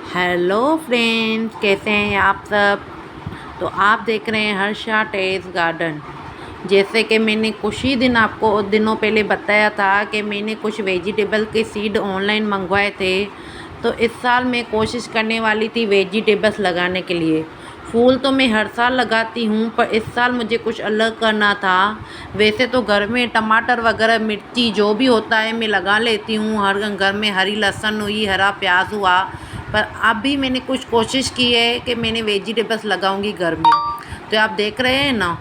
Hello friends, कैसे हैं आप सब। तो आप देख रहे हैं हर्षा टेरेस गार्डन। जैसे कि मैंने कुछ ही दिनों पहले बताया था कि मैंने कुछ वेजिटेबल के सीड ऑनलाइन मंगवाए थे। तो इस साल मैं कोशिश करने वाली थी वेजिटेबल्स लगाने के लिए। फूल तो मैं हर साल लगाती हूँ, पर इस साल मुझे कुछ अलग करना था। वैसे तो घर में टमाटर वगैरह, मिर्ची जो भी होता है मैं लगा लेती हूँ। हर घर में हरी लहसुन हुई, हरा प्याज हुआ। पर अभी मैंने कुछ कोशिश की है कि मैंने वेजिटेबल्स लगाऊंगी घर में। तो आप देख रहे हैं ना।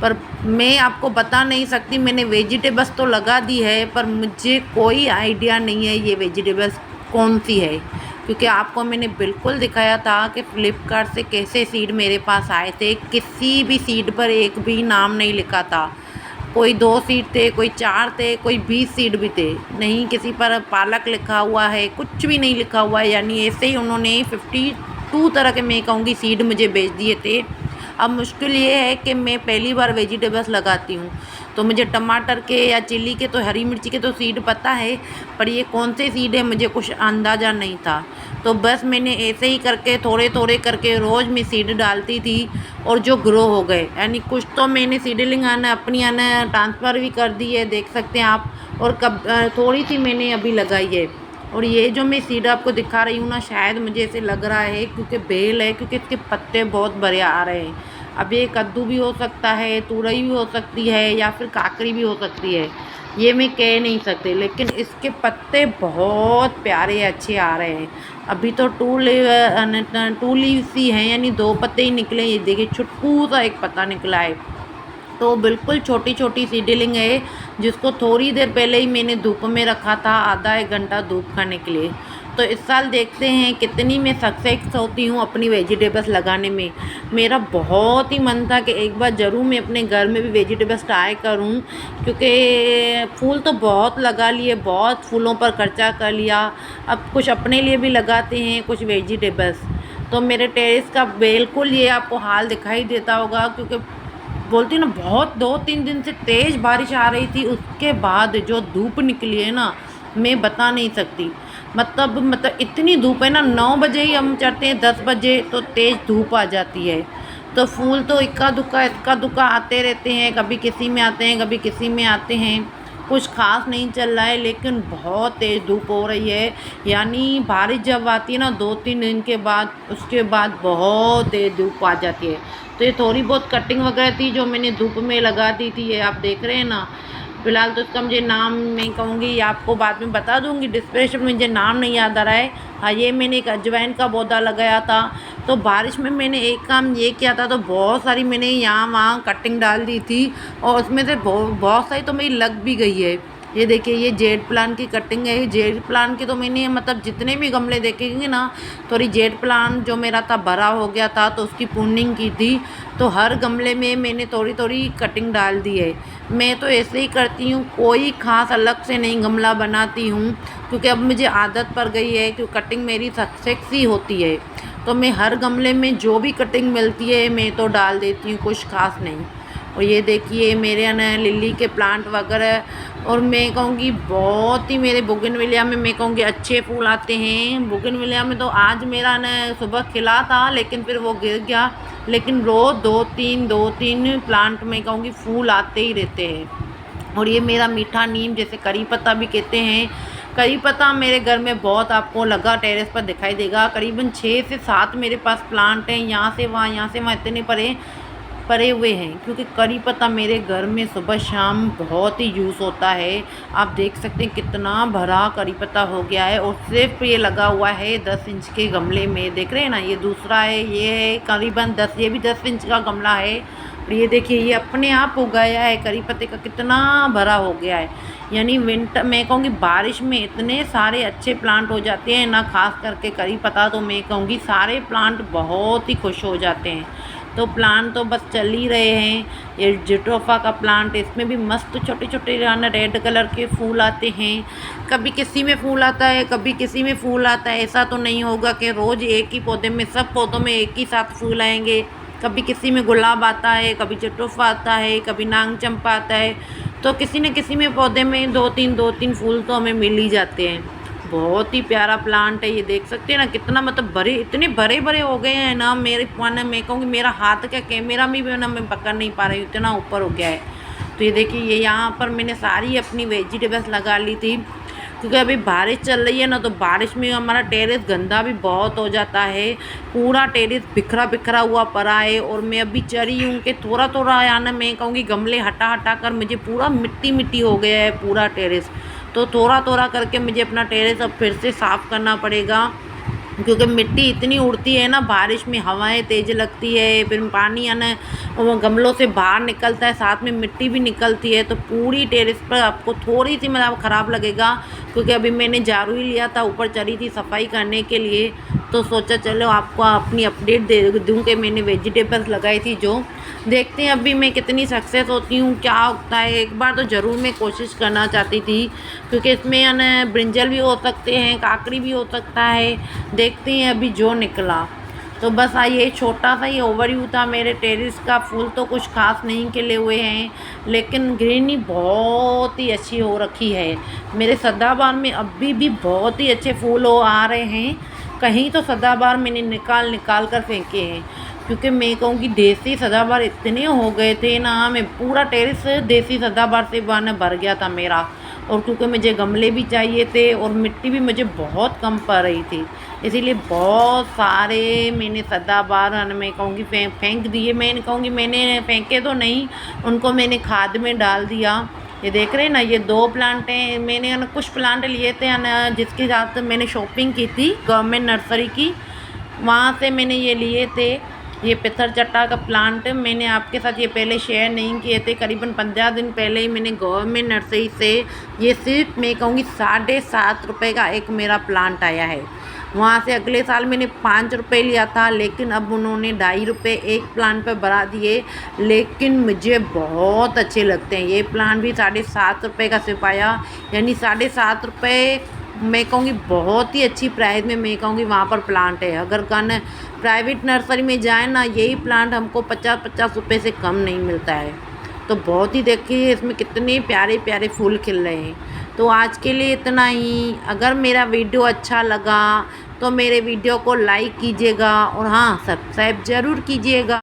पर मैं आपको बता नहीं सकती, मैंने वेजिटेबल्स तो लगा दी है, पर मुझे कोई आइडिया नहीं है ये वेजिटेबल्स कौन सी है। क्योंकि आपको मैंने बिल्कुल दिखाया था कि फ्लिपकार्ट से कैसे सीड मेरे पास आए थे। किसी भी सीड पर एक भी नाम नहीं लिखा था। कोई 2 सीड थे, कोई 4 थे, कोई 20 सीड भी थे। नहीं किसी पर पालक लिखा हुआ है, कुछ भी नहीं लिखा हुआ है। यानी ऐसे ही उन्होंने 52 तरह के, मैं कहूँगी, सीड मुझे बेच दिए थे। अब मुश्किल ये है कि मैं पहली बार वेजिटेबल्स लगाती हूँ। तो मुझे टमाटर के या चिल्ली के, तो हरी मिर्ची के तो सीड पता है, पर ये कौन से सीड है मुझे कुछ अंदाज़ा नहीं था। तो बस मैंने ऐसे ही करके थोड़े थोड़े करके रोज़ मैं सीड डालती थी, और जो ग्रो हो गए। यानी कुछ तो मैंने सीडलिंग अपनी ट्रांसफ़र भी कर दी है, देख सकते हैं आप। और थोड़ी सी मैंने अभी लगाई है। और ये जो मैं सीड आपको दिखा रही हूँ ना, शायद मुझे ऐसे लग रहा है क्योंकि बेल है, क्योंकि इसके पत्ते बहुत बड़े आ रहे हैं। अब ये कद्दू भी हो सकता है, तुरई भी हो सकती है, या फिर काकड़ी भी हो सकती है। ये मैं कह नहीं सकती, लेकिन इसके पत्ते बहुत प्यारे अच्छे आ रहे हैं। अभी तो टू लीव्स ही हैं, यानी 2 पत्ते ही निकले। ये देखिए छुटकू सा एक पत्ता निकला है। तो बिल्कुल छोटी छोटी सीडलिंग है, जिसको थोड़ी देर पहले ही मैंने धूप में रखा था, आधा 1 घंटा धूप खाने के लिए। तो इस साल देखते हैं कितनी मैं सक्सेस होती हूँ अपनी वेजिटेबल्स लगाने में। मेरा बहुत ही मन था कि एक बार ज़रूर मैं अपने घर में भी वेजिटेबल्स ट्राई करूँ। क्योंकि फूल तो बहुत लगा लिए, बहुत फूलों पर खर्चा कर लिया। अब कुछ अपने लिए भी लगाते हैं, कुछ वेजिटेबल्स। तो मेरे टेरेस का बिल्कुल ये आपको हाल दिखाई देता होगा, क्योंकि बोलती हूँ ना, बहुत 2-3 दिन से तेज़ बारिश आ रही थी। उसके बाद जो धूप निकली है ना, मैं बता नहीं सकती। मतलब इतनी धूप है ना, 9 बजे ही हम चढ़ते हैं, 10 बजे तो तेज़ धूप आ जाती है। तो फूल तो इक्का दुक्का आते रहते हैं, कभी किसी में आते हैं, कभी किसी में आते हैं। कुछ खास नहीं चल रहा है, लेकिन बहुत तेज़ धूप हो रही है। यानी बारिश जब आती है ना 2-3 दिन के बाद, उसके बाद बहुत तेज़ धूप आ जाती है। तो ये थोड़ी बहुत कटिंग वगैरह थी जो मैंने धूप में लगा दी थी, ये आप देख रहे हैं ना। फ़िलहाल तो इसका मुझे नाम मैं कहूँगी, आपको बाद में बता दूँगी डिस्क्रिप्शन में, मुझे नाम नहीं याद आ रहा है। हाँ, ये मैंने एक अजवाइन का पौधा लगाया था। तो बारिश में मैंने एक काम ये किया था, तो बहुत सारी मैंने यहाँ वहाँ कटिंग डाल दी थी, और उसमें से बहुत सारी तो मेरी लग भी गई है। ये देखिए, ये जेड प्लांट की कटिंग है। जेड प्लांट की तो मैंने मतलब जितने भी गमले देखेंगे ना, थोड़ी जेड प्लांट जो मेरा था बड़ा हो गया था, तो उसकी प्रूनिंग की थी। तो हर गमले में मैंने थोड़ी थोड़ी कटिंग डाल दी है। मैं तो ऐसे ही करती हूँ, कोई ख़ास अलग से नहीं गमला बनाती हूँ, क्योंकि अब मुझे आदत पड़ गई है कि कटिंग मेरी सक्सेस ही होती है। तो मैं हर गमले में जो भी कटिंग मिलती है मैं तो डाल देती हूँ, कुछ ख़ास नहीं। और ये देखिए मेरे यहाँ लिली के प्लांट वगैरह, और मैं कहूँगी बहुत ही मेरे बोगनविलिया में, मैं कहूँगी, अच्छे फूल आते हैं। बोगनविलिया में तो आज मेरा न सुबह खिला था, लेकिन फिर वो गिर गया। लेकिन रोज़ 2-3 प्लांट में कहूँगी फूल आते ही रहते हैं। और ये मेरा मीठा नीम, जैसे करी पत्ता भी कहते हैं, करी पत्ता मेरे घर में बहुत आपको लगा टेरेस पर दिखाई देगा। करीबन 6 से 7 मेरे पास प्लांट हैं, यहाँ से वहाँ इतने परे परे हुए हैं। क्योंकि करी पत्ता मेरे घर में सुबह शाम बहुत ही यूज़ होता है। आप देख सकते हैं कितना भरा करी पत्ता हो गया है, और सिर्फ ये लगा हुआ है 10 इंच के गमले में। देख रहे हैं ना, ये दूसरा है, ये है करीबन 10, ये भी 10 इंच का गमला है। और ये देखिए, ये अपने आप उगाया है, करी पत्ते का कितना भरा हो गया है। यानी विंटर, मैं कहूँगी बारिश में इतने सारे अच्छे प्लांट हो जाते हैं ना, खास करके करी पत्ता तो मैं कहूँगी सारे प्लांट बहुत ही खुश हो जाते हैं। तो प्लांट तो बस चल ही रहे हैं। ये जिट्रोफा का प्लांट, इसमें भी मस्त छोटे छोटे रेड कलर के फूल आते हैं। कभी किसी में फूल आता है, कभी किसी में फूल आता है। ऐसा तो नहीं होगा कि रोज़ एक ही पौधे में, सब पौधों में एक ही साथ फूल आएंगे। कभी किसी में गुलाब आता है, कभी जिट्रोफा आता है, कभी नाग चंपा आता है। तो किसी न किसी में पौधे में 2-3 फूल तो हमें मिल ही जाते हैं। बहुत ही प्यारा प्लांट है। ये देख सकते हैं ना कितना मतलब बड़े, इतने बड़े बड़े हो गए हैं ना। मेरे माने मैं कहूँगी मेरा हाथ का कैमरा में भी ना मैं पकड़ नहीं पा रही हूँ, इतना ऊपर हो गया है। तो ये देखिए, ये यहाँ पर मैंने सारी अपनी वेजिटेबल्स लगा ली थी, क्योंकि अभी बारिश चल रही है ना, तो बारिश में हमारा टेरेस गंदा भी बहुत हो जाता है। पूरा टेरेस बिखरा बिखरा हुआ पड़ा है, और मैं अभी चढ़ी हूँ कि थोड़ा थोड़ा यानी मैं कहूँगी गमले हटा हटा कर मुझे पूरा मिट्टी मिट्टी हो गया है पूरा टेरेस। तो थोड़ा थोड़ा करके मुझे अपना टेरेस अब फिर से साफ़ करना पड़ेगा, क्योंकि मिट्टी इतनी उड़ती है ना, बारिश में हवाएं तेज़ लगती है, फिर पानी आना वो गमलों से बाहर निकलता है, साथ में मिट्टी भी निकलती है, तो पूरी टेरेस पर आपको थोड़ी सी मतलब ख़राब लगेगा। क्योंकि अभी मैंने झाड़ू ही लिया था, ऊपर चढ़ी थी सफाई करने के लिए, तो सोचा चलो आपको अपनी अपडेट दे दूँ कि मैंने वेजिटेबल्स लगाई थी जो। देखते हैं अभी मैं कितनी सक्सेस होती हूँ, क्या होता है। एक बार तो ज़रूर मैं कोशिश करना चाहती थी, क्योंकि इसमें ना ब्रिंजल भी हो सकते हैं, काकड़ी भी हो सकता है। देखते हैं अभी जो निकला। तो बस ये छोटा सा ही ओवरव्यू था मेरे टेरेस का। फूल तो कुछ खास नहीं खिले हुए हैं, लेकिन ग्रीनरी बहुत ही अच्छी हो रखी है। मेरे सदाबहार में अभी भी बहुत ही अच्छे फूल आ रहे हैं। कहीं तो सदाबहार मैंने निकाल निकाल कर फेंके हैं, क्योंकि मैं कहूँगी देसी सदाबहार इतने हो गए थे ना, मैं पूरा टेरेस देसी सदाबहार से बना भर गया था मेरा। और क्योंकि मुझे गमले भी चाहिए थे, और मिट्टी भी मुझे बहुत कम पड़ रही थी, इसीलिए बहुत सारे मैंने सदाबहार मैं कहूँगी फेंक दिए। मैं कहूँगी मैंने फेंके तो नहीं, उनको मैंने खाद में डाल दिया। ये देख रहे हैं ना, ये 2 प्लांट हैं। मैंने ना कुछ प्लांट लिए थे ना, जिसके साथ मैंने शॉपिंग की थी गवर्नमेंट नर्सरी की, वहाँ से मैंने ये लिए थे। ये पिथर चट्टा का प्लांट मैंने आपके साथ ये पहले शेयर नहीं किए थे, करीबन 15 दिन पहले ही मैंने गवर्नमेंट नर्सरी से ये सिर्फ मैं कहूँगी 7.5 रुपये का एक मेरा प्लांट आया है। वहाँ से अगले साल मैंने 5 रुपये लिया था, लेकिन अब उन्होंने 2.5 रुपये एक प्लांट पर बढ़ा दिए। लेकिन मुझे बहुत अच्छे लगते हैं ये प्लांट भी। 7.5 रुपये का सिर्फ आया, यानी 7.5 रुपये मैं कहूँगी बहुत ही अच्छी प्राइस में मैं कहूँगी वहाँ पर प्लांट है। अगर कन प्राइवेट नर्सरी में जाए ना, यही प्लांट हमको 50-50 रुपये से कम नहीं मिलता है। तो बहुत ही देखिए इसमें कितने प्यारे प्यारे फूल खिल रहे हैं। तो आज के लिए इतना ही। अगर मेरा वीडियो अच्छा लगा तो मेरे वीडियो को लाइक कीजिएगा, और हाँ, सब्सक्राइब ज़रूर कीजिएगा।